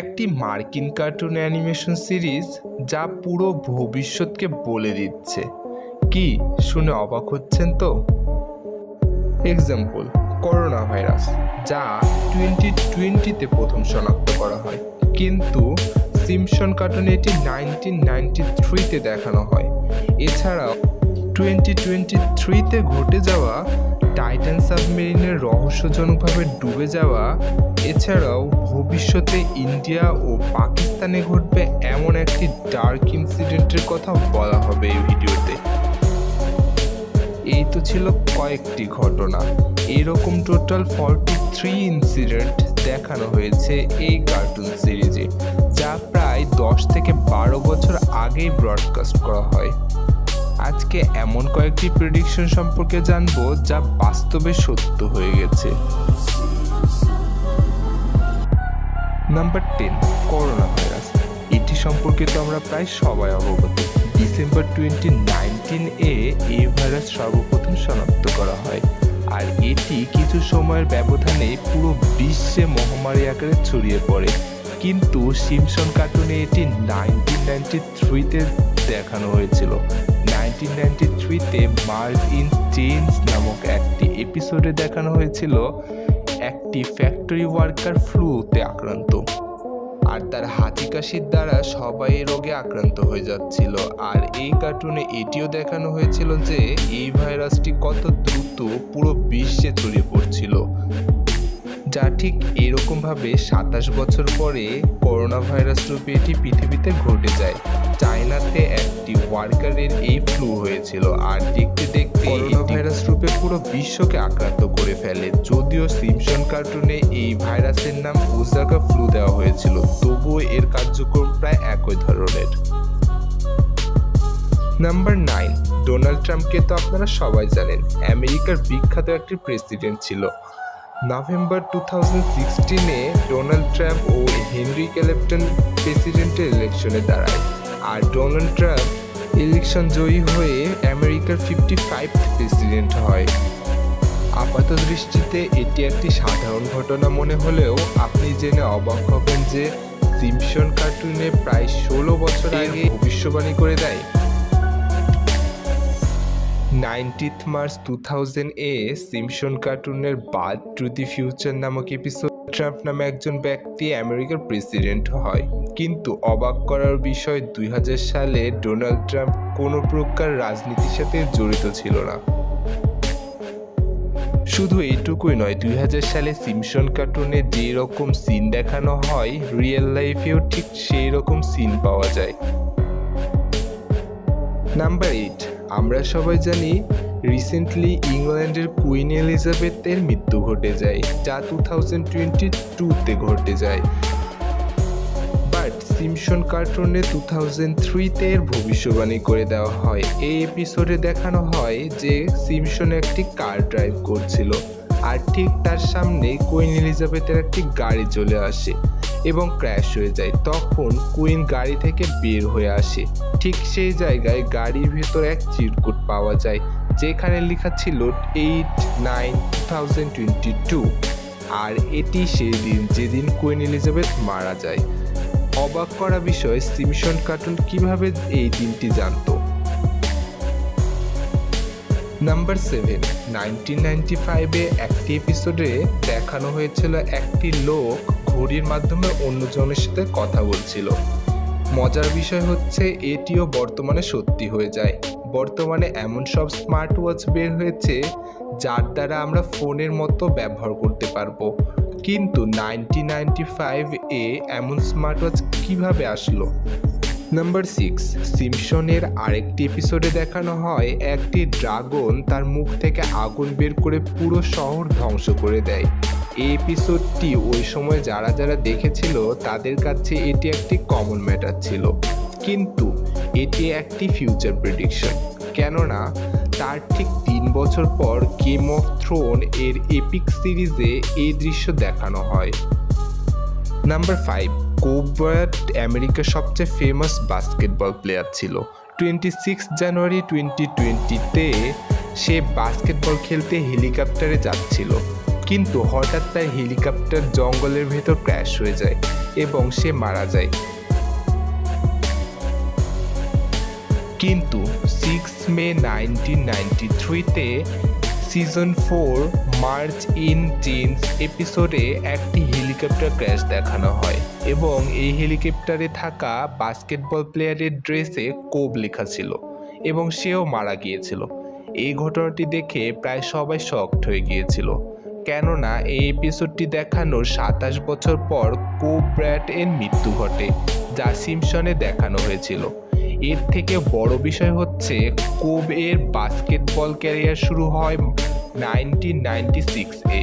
একটি মার্কিন cartoon animation series যা পুরো ভবিষ্যৎকে বলে দিচ্ছে। কি শুনে অবাক হচ্ছেন তো? এক্সাম্পল, করোনা ভাইরাস, যা 2020-তে প্রথম শনাক্ত করা হয়, কিন্তু সিম্পসন কার্টুনে এটি 1993-তে দেখানো হয়। এছাড়াও 2023-তে ঘটে যাওয়া টাইটান সাবমেরিনের রহস্যজনকভাবে ডুবে যাওয়া, এছাড়াও ভবিষ্যতে ইন্ডিয়া ও পাকিস্তানে ঘটবে এমন একটি ডার্ক ইনসিডেন্টের কথা বলা হবে এই ভিডিওতে। এই তো ছিল কয়েকটি ঘটনা, এরকম টোটাল 43 ইনসিডেন্ট দেখানো হয়েছে এই কার্টুন সিরিজে, যা প্রায় 10 থেকে 12 বছর আগেই ব্রডকাস্ট করা হয়। আজকে এমন কয়েকটি প্রেডিকশন সম্পর্কে জানবো যা বাস্তবে সত্য হয়ে গেছে। Number 10, corona virus. এটি সম্পর্কে তো আমরা প্রায় সবাই অবগত। ডিসেম্বর 2019-এ এই ভাইরাস সর্বপ্রথম শনাক্ত করা হয়, আর এটি কিছু সময়ের ব্যবধানে পুরো বিশ্বে মহামারী আকারে ছড়িয়ে পড়ে। কিন্তু সিম্পসন কার্টুনে এটি 1993-তে দেখানো হয়েছিল। 1993-তে মার্ভ ইন চেঞ্জ নামক একটি এপিসোডে দেখানো হয়েছিল একটি ফ্যাক্টরি ওয়ার্কার ফ্লুতে আক্রান্ত, আর তার হাঁচি কাশির দ্বারা সবাই এই রোগে আক্রান্ত হয়ে যাচ্ছিল। আর এই কার্টুনে এটিও দেখানো হয়েছিল যে এই ভাইরাসটি কত দ্রুত পুরো বিশ্বে ছড়িয়ে পড়ছিল, যা ঠিক এরকমভাবে 27 বছর পরে করোনা ভাইরাস রূপে এটি পৃথিবীতে ঘটে যায়। চায়নাতে একটি ওয়ার্কারের এই ফ্লু হয়েছিল, আর দেখতে দেখতে করোনা ভাইরাস রূপে পুরো বিশ্বকে আক্রান্ত করে ফেলে। যদিও সিম্পসন কার্টুনে এই ভাইরাসের নাম ওজাকা ফ্লু দেওয়া হয়েছিল, তবুও এর কার্যক্রম প্রায় একই ধরনের। নাম্বার 9, ডোনাল্ড ট্রাম্পকে তো আপনারা সবাই জানেন, আমেরিকার বিখ্যাত একটি প্রেসিডেন্ট ছিল। নভেম্বর 2016-এ ডোনাল্ড ট্রাম্প ও হেনরি ক্লিনটন প্রেসিডেন্টের ইলেকশনে দাঁড়ায়, আর ডোনাল্ড ট্রাম্প ইলেকশন জয়ী হয়ে আমেরিকার 55th প্রেসিডেন্ট হয়। আপাত দৃষ্টিতে এটি একটি সাধারণ ঘটনা মনে হলেও আপনি জেনে অবাক হবেন যে সিম্পসন কার্টুনে প্রায় 16 বছর আগে ভবিষ্যবাণী করে দেয়। 19th মার্চ 2000-এ সিম্পসন কার্টুনের বাদ টু দি ফিউচার নামক এপিসোড ট্রাম্প নামে একজন ব্যক্তি আমেরিকার প্রেসিডেন্ট হয়। কিন্তু অবাক করার বিষয়, 2000 সালে ডোনাল্ড ট্রাম্প কোনো প্রকার রাজনীতির সাথে জড়িত ছিল না। শুধু এইটুকুই নয়, 2000 সালে সিম্পসন কার্টুনে যে রকম সিন দেখানো হয়, রিয়েল লাইফেও ঠিক সেই রকম সিন পাওয়া যায়। নাম্বার 8, আমরা সবাই জানি রিসেন্টলি ইংল্যান্ডের কুইন এলিজাবেথের মৃত্যু ঘটে যায়, যা 2022-তে ঘটে যায়। বাট সিম্পসন কার্টুনে 2003-তে এর ভবিষ্যবাণী করে দেওয়া হয়। এই এপিসোডে দেখানো হয় যে সিম্পসন একটি কার ড্রাইভ করছিল, আর ঠিক তার সামনে কুইন এলিজাবেথের একটি গাড়ি চলে আসে এবং ক্র্যাশ হয়ে যায়। তখন কুইন গাড়ি থেকে বের হয়ে আসে। ঠিক সেই জায়গায় গাড়ির ভেতর এক চিরকুট পাওয়া যায়, যেখানে লেখা ছিল 8/9/2022, আর এটি সেই দিন যেদিন কুইন এলিজাবেথ মারা যায়। অবাক করা বিষয়, সিম্পসন কার্টুন কিভাবে এই দিনটি জানতো। নাম্বার 7, 1995-এ একটি এপিসোডে দেখানো হয়েছিল একটি লোক ঘড়ির মাধ্যমে অন্যজনের সাথে কথা বলছিল। মজার বিষয় হচ্ছে এটিও বর্তমানে সত্যি হয়ে যায়। বর্তমানে এমন সব স্মার্ট ওয়াচ বের হয়েছে যার দ্বারা আমরা ফোনের মতো ব্যবহার করতে পারবো, কিন্তু 1995-এ এমন স্মার্ট ওয়াচ কিভাবে আসলো। নাম্বার 6, সিম্পসনের আরেকটি এপিসোডে দেখানো হয় একটি ড্রাগন তার মুখ থেকে আগুন বের করে পুরো শহর ধ্বংস করে দেয়। এই এপিসোডটি ওই সময় যারা যারা দেখেছিল তাদের কাছে এটি একটি কমন ম্যাটার ছিল, কিন্তু এটি একটি ফিউচার প্রেডিকশন, কেননা তার ঠিক 3 বছর পর গেম অফ থ্রোন এর এপিক সিরিজে এই দৃশ্য দেখানো হয়। নাম্বার 5, কোবে ব্রায়ান্ট আমেরিকার সবচেয়ে ফেমাস বাস্কেটবল প্লেয়ার ছিল। 26 জানুয়ারি 2020-তে সে বাস্কেটবল খেলতে হেলিকপ্টারে যাচ্ছিল, কিন্তু হঠাৎ তার হেলিকপ্টার জঙ্গলের ভেতর ক্র্যাশ হয়ে যায়। এবং সে মারা যায়। কিন্তু 6 মে 1993-তে সিজন 4 মার্চ ইন টিনস এপিসোডে একটি হেলিকপ্টার ক্র্যাশ দেখানো হয় এবং এই হেলিকপ্টারে থাকা বাস্কেটবল প্লেয়ারের ড্রেসে কোব লেখা ছিল এবং সেও মারা গিয়েছিল। এই ঘটনাটি দেখে প্রায় সবাই শকড হয়ে গিয়েছিল, কেননা এই এপিসোডটি দেখানোর 27 বছর পর কোব ব্র্যাট এর মৃত্যু ঘটে, যা সিম্পসনে দেখানো হয়েছিল। এর থেকে বড় বিষয় হচ্ছে কোব এর বাস্কেটবল ক্যারিয়ার শুরু হয় 1996-এ।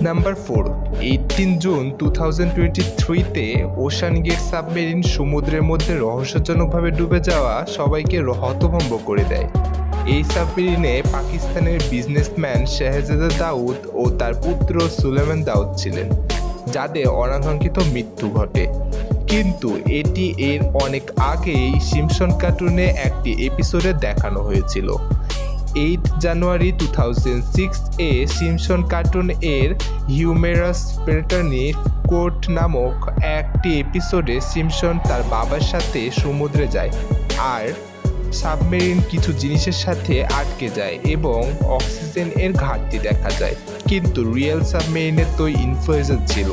নাম্বার 4, 18 জুন 2023-তে ওশান গেট সাবমেরিন সমুদ্রের মধ্যে রহস্যজনকভাবে ডুবে যাওয়া সবাইকে হতভম্ব করে দেয়। এই সাবমেরিনে পাকিস্তানের বিজনেসম্যান শাহজাদা দাউদ ও তার পুত্র সুলেমান দাউদ ছিলেন, যাদের অনাকাঙ্ক্ষিত মৃত্যু ঘটে। কিন্তু এটি এর অনেক আগেই সিম্পসন কার্টুনে একটি এপিসোডে দেখানো হয়েছিল। 8 জানুয়ারি 2006-এ সিম্পসন কার্টুন এর হিউমেরাস প্যাটার্নি কোর্ট নামক একটি এপিসোডে সিম্পসন তার বাবার সাথে সমুদ্রে যায় আর সাবমেরিন কিছু জিনিসের সাথে আটকে যায় এবং অক্সিজেন এর ঘাটতি দেখা যায়। কিন্তু রিয়েল সাবমেরিনের তো ইনফ্লুয়েঞ্জার ছিল,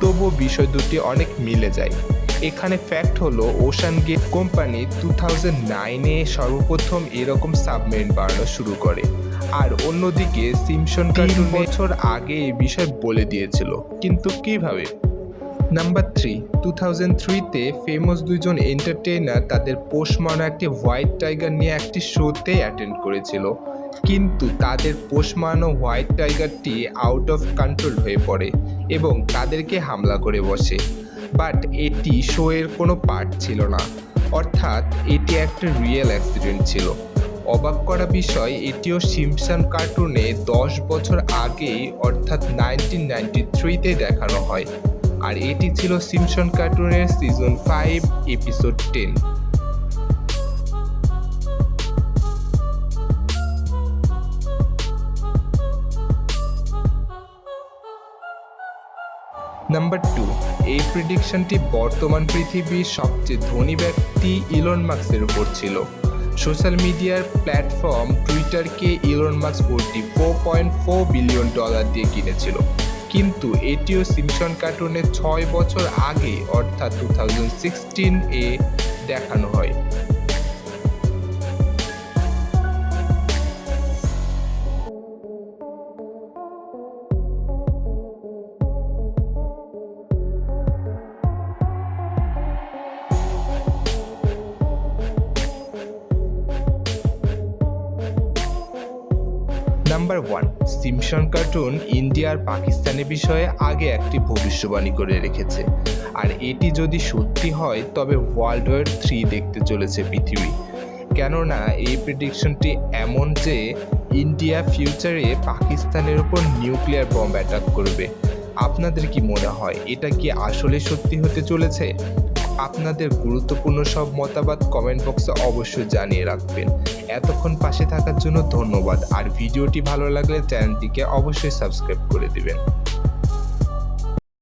তবুও বিষয় দুটি অনেক মিলে যায়। এখানে ফ্যাক্ট হলো ওশান গেট কোম্পানি 2009-এ সর্বপ্রথম এরকম সাবমেরিন বানানো শুরু করে, আর অন্যদিকে সিম্পসন 3 বছর আগে এই বিষয় বলে দিয়েছিল, কিন্তু কিভাবে? নাম্বার 3, 2003-তে ফেমাস দুইজন এন্টারটেইনার তাদের পোষ মানা একটি হোয়াইট টাইগার নিয়ে একটি শোতে অ্যাটেন্ড করেছিল, কিন্তু তাদের পোষ মানানো হোয়াইট টাইগারটি আউট অফ কন্ট্রোল হয়ে পড়ে এবং তাদেরকে হামলা করে বসে। বাট এটি শো এর কোনো পার্ট ছিল না, অর্থাৎ এটি একটা রিয়েল অ্যাক্সিডেন্ট ছিল। অবাক করা বিষয়, এটিও সিম্পসন কার্টুনে 10 বছর আগেই অর্থাৎ 1993-তে দেখানো হয়, আর এটি ছিল সিম্পসন কার্টুনের সিজন 5 এপিসোড 10। নাম্বার 2, এই প্রেডিকশনটি বর্তমান পৃথিবীর সবচেয়ে ধনী ব্যক্তি ইলন মাস্কের উপর ছিল। সোশ্যাল মিডিয়ার প্ল্যাটফর্ম টুইটারকে ইলন মাস্ক $44.4 বিলিয়ন দিয়ে কিনেছিল, কিন্তু এটিও সিম্পসন কার্টুনের 6 বছর আগে অর্থাৎ 2016-এ দেখানো হয়। নাম্বার 1, সিম্পসন কার্টুন ইন্ডিয়া আর পাকিস্তানের বিষয়ে আগে একটি ভবিষ্যবাণী করে রেখেছে, আর এটি যদি সত্যি হয় তবে ওয়ার্ল্ড ওয়ার 3 দেখতে চলেছে পৃথিবী। কেননা এই প্রেডিকশনটি এমন যে ইন্ডিয়া ফিউচারে পাকিস্তানের উপর নিউক্লিয়ার বম্ব অ্যাটাক করবে। আপনাদের কি মনে হয় এটা কি আসলে সত্যি হতে চলেছে? আপনাদের গুরুত্বপূর্ণ সব মতামত কমেন্ট বক্সে অবশ্যই জানিয়ে রাখবেন। এতক্ষণ পাশে থাকার জন্য ধন্যবাদ, আর ভিডিওটি ভালো লাগলে চ্যানেলটিকে অবশ্যই সাবস্ক্রাইব করে দিবেন।